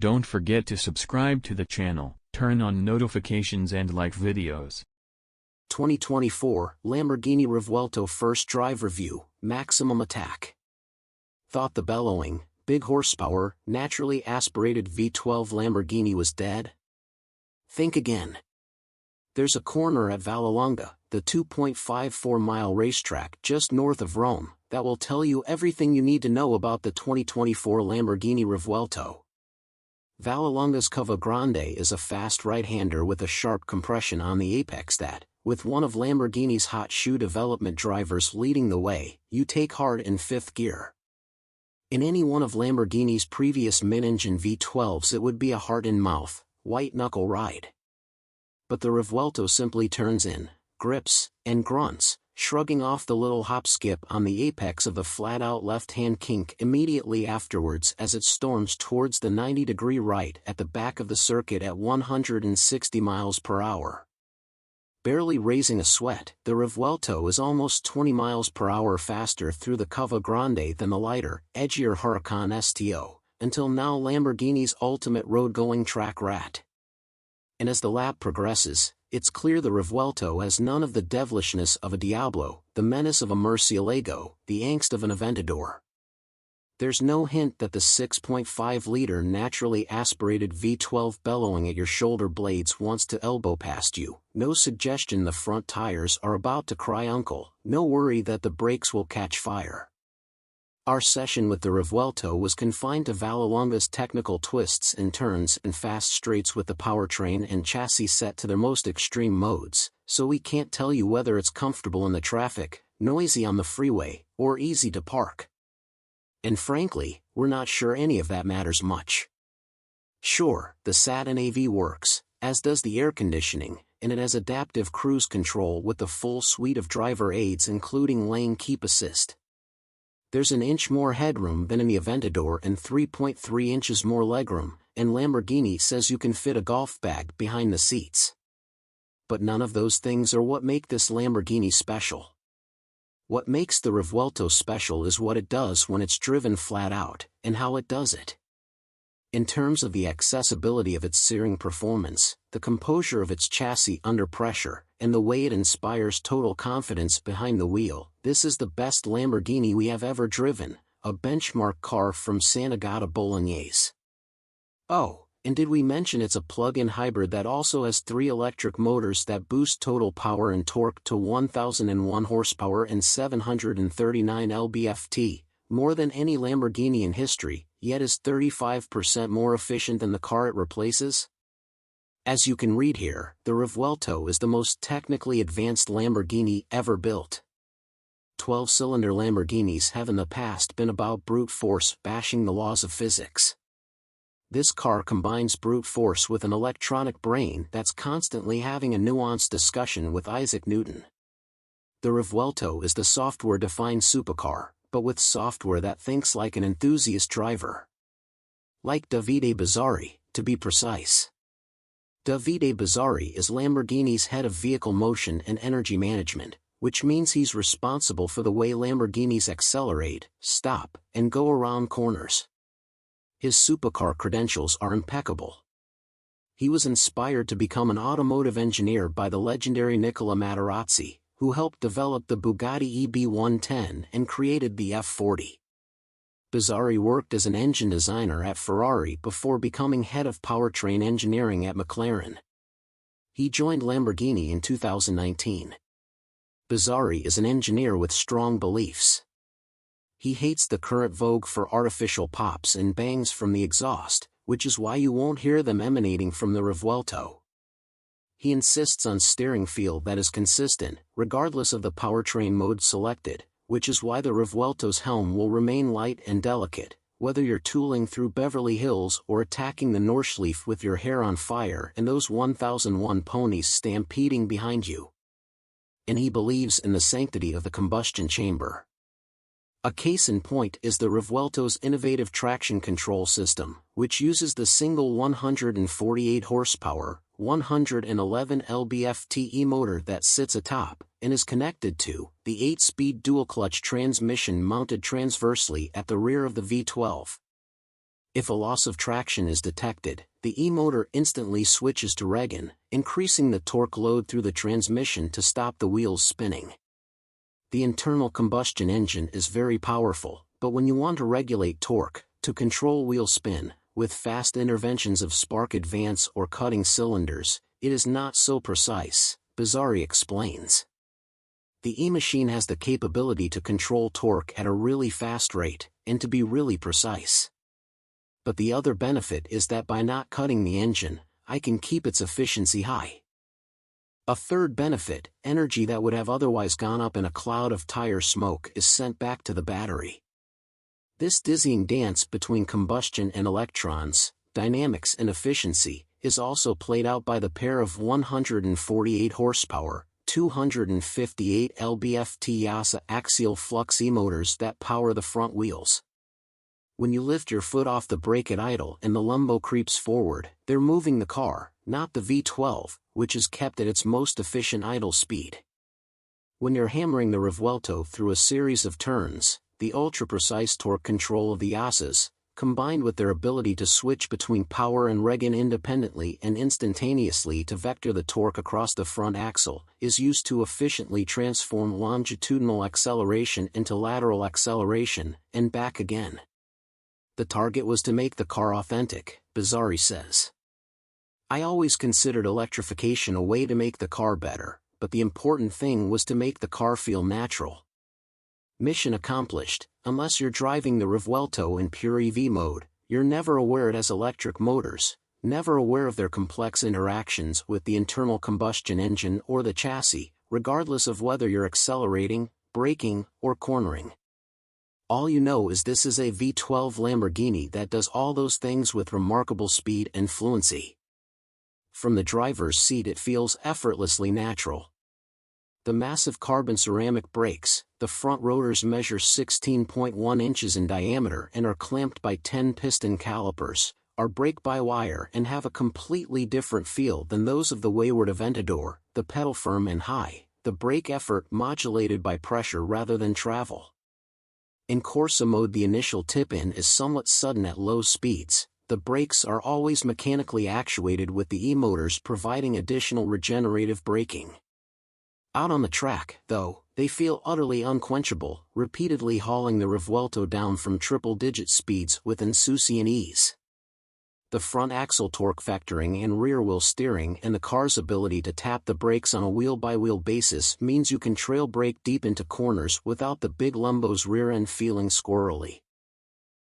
don't forget to subscribe to the channel, turn on notifications and like videos. 2024 Lamborghini Revuelto First Drive Review, Maximum Attack. Thought the bellowing, big horsepower, naturally aspirated V12 Lamborghini was dead? Think again. There's a corner at Vallelonga, the 2.54-mile racetrack just north of Rome, that will tell you everything you need to know about the 2024 Lamborghini Revuelto. Vallelonga's Cava Grande is a fast right-hander with a sharp compression on the apex that, with one of Lamborghini's hot shoe development drivers leading the way, you take hard in fifth gear. In any one of Lamborghini's previous mid-engine V12s it would be a heart-in-mouth, white-knuckle ride. But the Revuelto simply turns in, grips, and grunts, shrugging off the little hop-skip on the apex of the flat-out left-hand kink immediately afterwards as it storms towards the 90-degree right at the back of the circuit at 160 miles per hour. Barely raising a sweat, the Revuelto is almost 20 miles per hour faster through the Cava Grande than the lighter, edgier Huracan STO, until now Lamborghini's ultimate road-going track rat. And as the lap progresses, it's clear the Revuelto has none of the devilishness of a Diablo, the menace of a Murcielago, the angst of an Aventador. There's no hint that the 6.5-liter naturally aspirated V12 bellowing at your shoulder blades wants to elbow past you, no suggestion the front tires are about to cry uncle, no worry that the brakes will catch fire. Our session with the Revuelto was confined to Vallelonga's technical twists and turns and fast straights with the powertrain and chassis set to their most extreme modes, so we can't tell you whether it's comfortable in the traffic, noisy on the freeway, or easy to park. And frankly, we're not sure any of that matters much. Sure, the Satin AV works, as does the air conditioning, and it has adaptive cruise control with the full suite of driver aids including lane keep assist. There's an inch more headroom than in the Aventador and 3.3 inches more legroom, and Lamborghini says you can fit a golf bag behind the seats. But none of those things are what make this Lamborghini special. What makes the Revuelto special is what it does when it's driven flat out, and how it does it. In terms of the accessibility of its searing performance, the composure of its chassis under pressure, and the way it inspires total confidence behind the wheel, this is the best Lamborghini we have ever driven, a benchmark car from Sant'Agata Bolognese. Oh, and did we mention it's a plug-in hybrid that also has 3 electric motors that boost total power and torque to 1001 horsepower and 739 lb-ft, more than any Lamborghini in history, yet is 35% more efficient than the car it replaces? As you can read here, the Revuelto is the most technically advanced Lamborghini ever built. 12-cylinder Lamborghinis have in the past been about brute force bashing the laws of physics. This car combines brute force with an electronic brain that's constantly having a nuanced discussion with Isaac Newton. The Revuelto is the software-defined supercar, but with software that thinks like an enthusiast driver. Like Davide Bizzarri, to be precise. Davide Bizzarri is Lamborghini's head of vehicle motion and energy management, which means he's responsible for the way Lamborghinis accelerate, stop, and go around corners. His supercar credentials are impeccable. He was inspired to become an automotive engineer by the legendary Nicola Materazzi, who helped develop the Bugatti EB110 and created the F40. Bizzarri worked as an engine designer at Ferrari before becoming head of powertrain engineering at McLaren. He joined Lamborghini in 2019. Bizzarri is an engineer with strong beliefs. He hates the current vogue for artificial pops and bangs from the exhaust, which is why you won't hear them emanating from the Revuelto. He insists on steering feel that is consistent, regardless of the powertrain mode selected, which is why the Revuelto's helm will remain light and delicate, whether you're tooling through Beverly Hills or attacking the Nordschleife with your hair on fire and those 1001 ponies stampeding behind you. And he believes in the sanctity of the combustion chamber. A case in point is the Revuelto's innovative traction control system, which uses the single 148 horsepower, 111 lb-ft e-motor that sits atop, and is connected to, the 8-speed dual-clutch transmission mounted transversely at the rear of the V12. If a loss of traction is detected, the e-motor instantly switches to regen, increasing the torque load through the transmission to stop the wheels spinning. The internal combustion engine is very powerful, but when you want to regulate torque, to control wheel spin, with fast interventions of spark advance or cutting cylinders, it is not so precise, Bizzarri explains. The e-machine has the capability to control torque at a really fast rate, and to be really precise. But the other benefit is that by not cutting the engine, I can keep its efficiency high. A third benefit, energy that would have otherwise gone up in a cloud of tire smoke is sent back to the battery. This dizzying dance between combustion and electrons, dynamics and efficiency, is also played out by the pair of 148 horsepower, 258 lb-ft Yasa axial flux e-motors that power the front wheels. When you lift your foot off the brake at idle and the Lambo creeps forward, they're moving the car, not the V12, which is kept at its most efficient idle speed. When you're hammering the Revuelto through a series of turns, the ultra-precise torque control of the Yasas, combined with their ability to switch between power and regen independently and instantaneously to vector the torque across the front axle, is used to efficiently transform longitudinal acceleration into lateral acceleration, and back again. The target was to make the car authentic, Bizzarri says. I always considered electrification a way to make the car better, but the important thing was to make the car feel natural. Mission accomplished. Unless you're driving the Revuelto in pure EV mode, you're never aware it has electric motors, never aware of their complex interactions with the internal combustion engine or the chassis, regardless of whether you're accelerating, braking, or cornering. All you know is this is a V12 Lamborghini that does all those things with remarkable speed and fluency. From the driver's seat it feels effortlessly natural. The massive carbon ceramic brakes, the front rotors measure 16.1 inches in diameter and are clamped by 10 piston calipers, are brake-by-wire and have a completely different feel than those of the wayward Aventador, the pedal firm and high, the brake effort modulated by pressure rather than travel. In Corsa mode the initial tip-in is somewhat sudden at low speeds. The brakes are always mechanically actuated with the e-motors providing additional regenerative braking. Out on the track, though, they feel utterly unquenchable, repeatedly hauling the Revuelto down from triple-digit speeds with insouciant ease. The front axle torque vectoring and rear-wheel steering and the car's ability to tap the brakes on a wheel-by-wheel basis means you can trail brake deep into corners without the big Lambo's rear end feeling squirrely.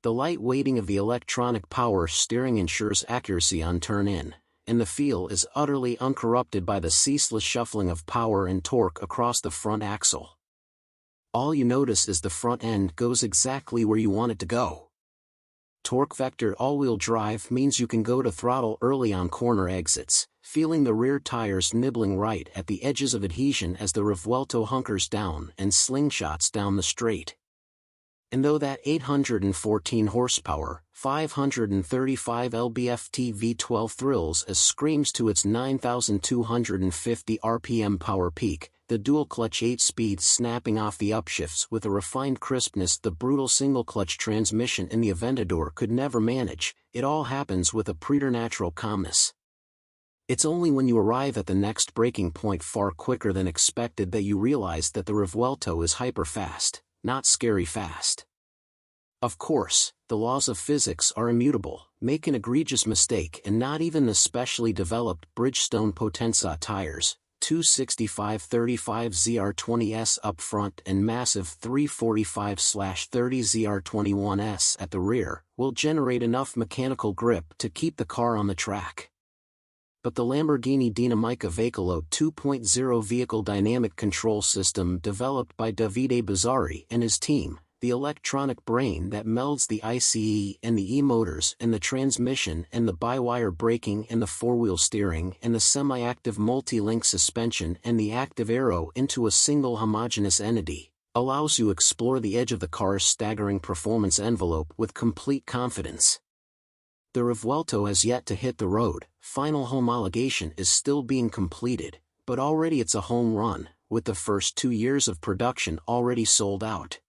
The light weighting of the electronic power steering ensures accuracy on turn-in, and the feel is utterly uncorrupted by the ceaseless shuffling of power and torque across the front axle. All you notice is the front end goes exactly where you want it to go. Torque-vectored all-wheel drive means you can go to throttle early on corner exits, feeling the rear tires nibbling right at the edges of adhesion as the Revuelto hunkers down and slingshots down the straight. And though that 814 horsepower, 535 lb-ft V12 thrills as screams to its 9,250 RPM power peak, the dual-clutch 8-speed snapping off the upshifts with a refined crispness the brutal single-clutch transmission in the Aventador could never manage, it all happens with a preternatural calmness. It's only when you arrive at the next braking point far quicker than expected that you realize that the Revuelto is hyper-fast, not scary fast. Of course, the laws of physics are immutable. Make an egregious mistake and not even the specially developed Bridgestone Potenza tires, 265/35 ZR20S up front and massive 345/30 ZR21S at the rear, will generate enough mechanical grip to keep the car on the track. But the Lamborghini Dinamica Veicolo 2.0 vehicle dynamic control system developed by Davide Bizzarri and his team, the electronic brain that melds the ICE and the e-motors and the transmission and the by-wire braking and the four-wheel steering and the semi-active multi-link suspension and the active aero into a single homogeneous entity, allows you to explore the edge of the car's staggering performance envelope with complete confidence. The Revuelto has yet to hit the road, final homologation is still being completed, but already it's a home run, with the first 2 years of production already sold out.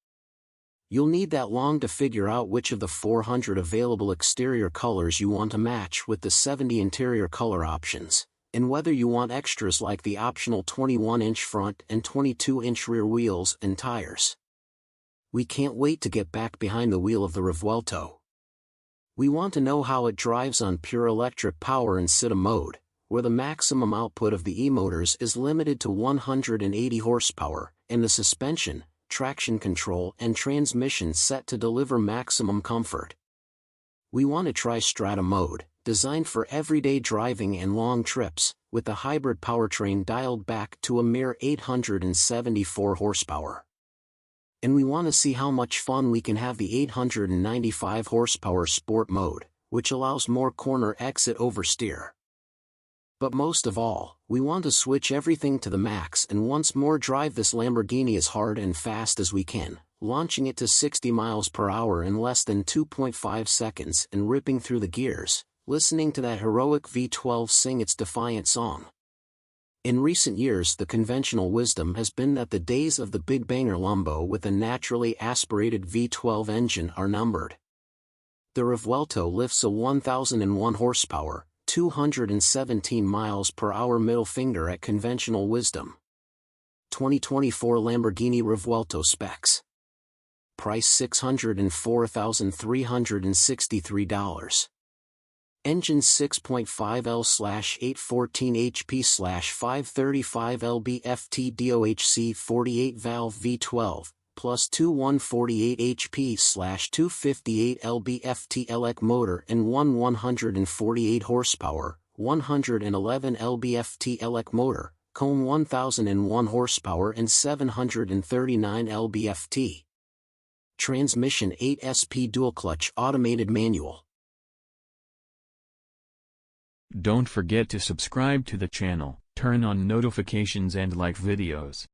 You'll need that long to figure out which of the 400 available exterior colors you want to match with the 70 interior color options, and whether you want extras like the optional 21-inch front and 22-inch rear wheels and tires. We can't wait to get back behind the wheel of the Revuelto. We want to know how it drives on pure electric power in City mode, where the maximum output of the e-motors is limited to 180 horsepower, and the suspension, traction control and transmission set to deliver maximum comfort. We want to try Strata mode, designed for everyday driving and long trips, with the hybrid powertrain dialed back to a mere 874 horsepower. And we want to see how much fun we can have the 895 horsepower Sport mode, which allows more corner exit oversteer. But most of all, we want to switch everything to the max and once more drive this Lamborghini as hard and fast as we can, launching it to 60 miles per hour in less than 2.5 seconds and ripping through the gears, listening to that heroic V12 sing its defiant song. In recent years, the conventional wisdom has been that the days of the big banger Lambo with a naturally aspirated V12 engine are numbered. The Revuelto lifts a 1001 horsepower, 217 miles per hour middle finger at conventional wisdom. 2024 Lamborghini Revuelto specs. Price $604,363. Engine 6.5L/814 HP/535 lb-ft DOHC 48 valve V12, plus 2148 HP/258 lb-ft elec motor and one 148 horsepower, 111 lb-ft elec motor, Comb 1001 horsepower and 739 lb-ft. Transmission 8SP dual clutch automated manual. Don't forget to subscribe to the channel, turn on notifications and like videos.